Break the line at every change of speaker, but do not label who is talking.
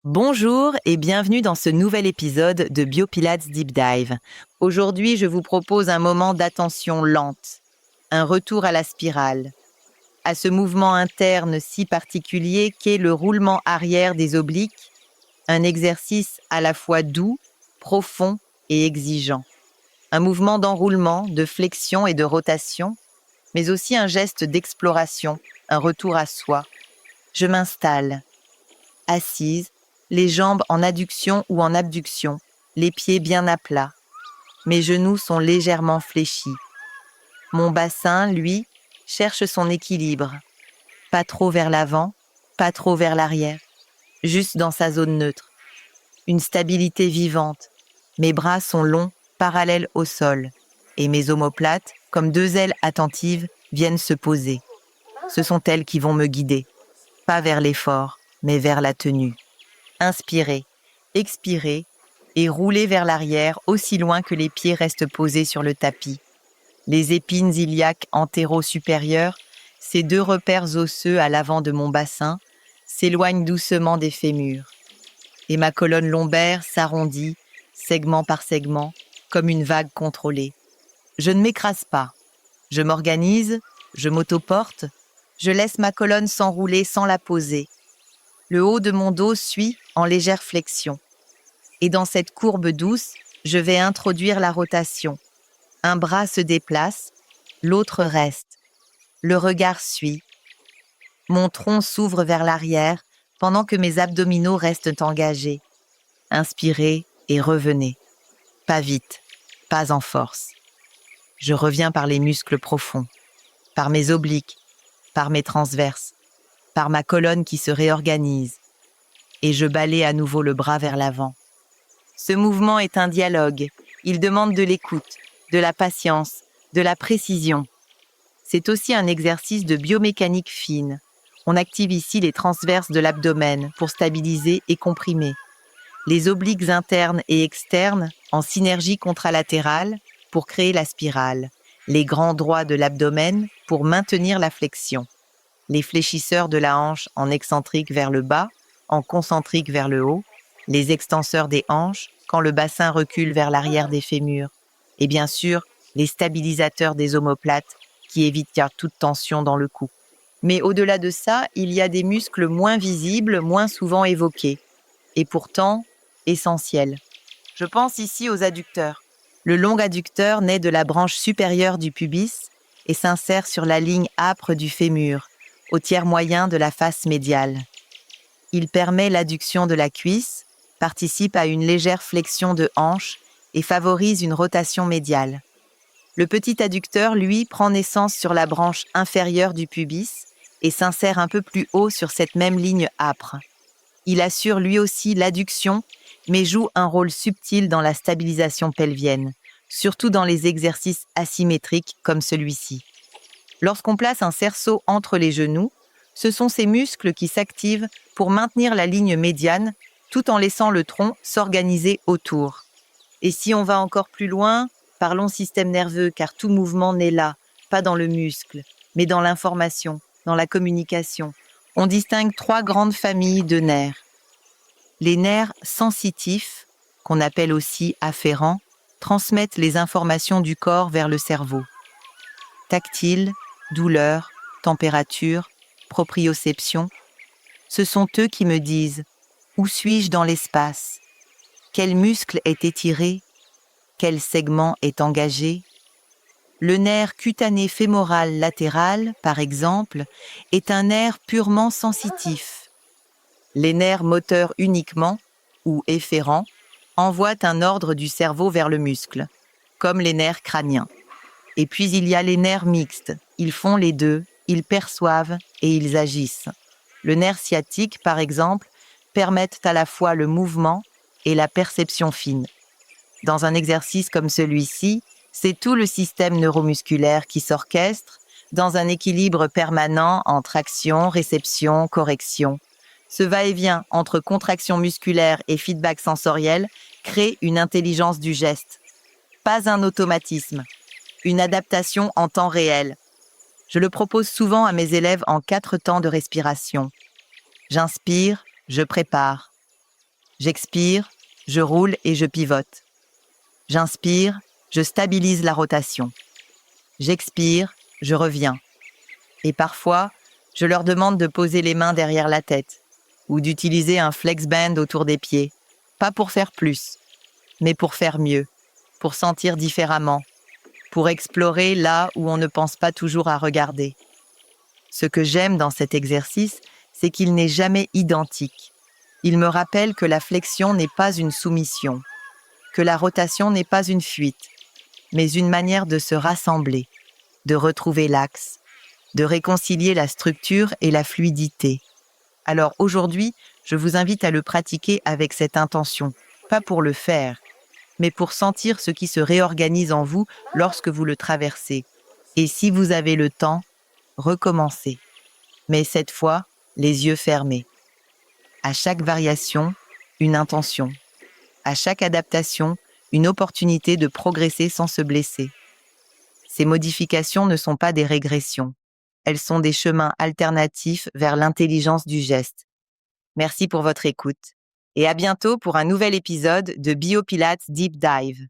Bonjour et bienvenue dans ce nouvel épisode de BioPilates Deep Dive. Aujourd'hui, je vous propose un moment d'attention lente, un retour à la spirale, à ce mouvement interne si particulier qu'est le roulement arrière des obliques, un exercice à la fois doux, profond et exigeant. Un mouvement d'enroulement, de flexion et de rotation, mais aussi un geste d'exploration, un retour à soi. Je m'installe, assise, les jambes en adduction ou en abduction, les pieds bien à plat. Mes genoux sont légèrement fléchis. Mon bassin, lui, cherche son équilibre. Pas trop vers l'avant, pas trop vers l'arrière, juste dans sa zone neutre. Une stabilité vivante. Mes bras sont longs, parallèles au sol, et mes omoplates, comme deux ailes attentives, viennent se poser. Ce sont elles qui vont me guider, pas vers l'effort, mais vers la tenue. Inspirez, expirez et roulez vers l'arrière aussi loin que les pieds restent posés sur le tapis. Les épines iliaques antéro-supérieures, ces deux repères osseux à l'avant de mon bassin, s'éloignent doucement des fémurs. Et ma colonne lombaire s'arrondit, segment par segment, comme une vague contrôlée. Je ne m'écrase pas. Je m'organise, je m'autoporte, je laisse ma colonne s'enrouler sans la poser. Le haut de mon dos suit en légère flexion. Et dans cette courbe douce, je vais introduire la rotation. Un bras se déplace, l'autre reste. Le regard suit. Mon tronc s'ouvre vers l'arrière pendant que mes abdominaux restent engagés. Inspirez et revenez. Pas vite, pas en force. Je reviens par les muscles profonds, par mes obliques, par mes transverses, par ma colonne qui se réorganise. Et je balaie à nouveau le bras vers l'avant. Ce mouvement est un dialogue. Il demande de l'écoute, de la patience, de la précision. C'est aussi un exercice de biomécanique fine. On active ici les transverses de l'abdomen pour stabiliser et comprimer. Les obliques internes et externes en synergie contralatérale pour créer la spirale. Les grands droits de l'abdomen pour maintenir la flexion. Les fléchisseurs de la hanche en excentrique vers le bas, en concentrique vers le haut, les extenseurs des hanches quand le bassin recule vers l'arrière des fémurs, et bien sûr, les stabilisateurs des omoplates qui évitent toute tension dans le cou. Mais au-delà de ça, il y a des muscles moins visibles, moins souvent évoqués, et pourtant essentiels. Je pense ici aux adducteurs. Le long adducteur naît de la branche supérieure du pubis et s'insère sur la ligne âpre du fémur, au tiers moyen de la face médiale. Il permet l'adduction de la cuisse, participe à une légère flexion de hanche et favorise une rotation médiale. Le petit adducteur, lui, prend naissance sur la branche inférieure du pubis et s'insère un peu plus haut sur cette même ligne âpre. Il assure lui aussi l'adduction, mais joue un rôle subtil dans la stabilisation pelvienne, surtout dans les exercices asymétriques comme celui-ci. Lorsqu'on place un cerceau entre les genoux, ce sont ces muscles qui s'activent pour maintenir la ligne médiane tout en laissant le tronc s'organiser autour. Et si on va encore plus loin, parlons système nerveux car tout mouvement naît là, pas dans le muscle, mais dans l'information, dans la communication. On distingue 3 grandes familles de nerfs. Les nerfs sensitifs, qu'on appelle aussi afférents, transmettent les informations du corps vers le cerveau. Tactile, douleur, température, proprioception, ce sont eux qui me disent « Où suis-je dans l'espace ? Quel muscle est étiré ? Quel segment est engagé ?» Le nerf cutané fémoral latéral, par exemple, est un nerf purement sensitif. Les nerfs moteurs uniquement, ou efférents, envoient un ordre du cerveau vers le muscle, comme les nerfs crâniens. Et puis il y a les nerfs mixtes. Ils font les deux, ils perçoivent et ils agissent. Le nerf sciatique, par exemple, permettent à la fois le mouvement et la perception fine. Dans un exercice comme celui-ci, c'est tout le système neuromusculaire qui s'orchestre dans un équilibre permanent entre action, réception, correction. Ce va-et-vient entre contraction musculaire et feedback sensoriel crée une intelligence du geste. Pas un automatisme, une adaptation en temps réel. Je le propose souvent à mes élèves en 4 temps de respiration. J'inspire, je prépare. J'expire, je roule et je pivote. J'inspire, je stabilise la rotation. J'expire, je reviens. Et parfois, je leur demande de poser les mains derrière la tête ou d'utiliser un flex band autour des pieds, pas pour faire plus, mais pour faire mieux, pour sentir différemment, pour explorer là où on ne pense pas toujours à regarder. Ce que j'aime dans cet exercice, c'est qu'il n'est jamais identique. Il me rappelle que la flexion n'est pas une soumission, que la rotation n'est pas une fuite, mais une manière de se rassembler, de retrouver l'axe, de réconcilier la structure et la fluidité. Alors aujourd'hui, je vous invite à le pratiquer avec cette intention, pas pour le faire, mais pour sentir ce qui se réorganise en vous lorsque vous le traversez. Et si vous avez le temps, recommencez. Mais cette fois, les yeux fermés. À chaque variation, une intention. À chaque adaptation, une opportunité de progresser sans se blesser. Ces modifications ne sont pas des régressions. Elles sont des chemins alternatifs vers l'intelligence du geste. Merci pour votre écoute et à bientôt pour un nouvel épisode de BioPilates Deep Dive.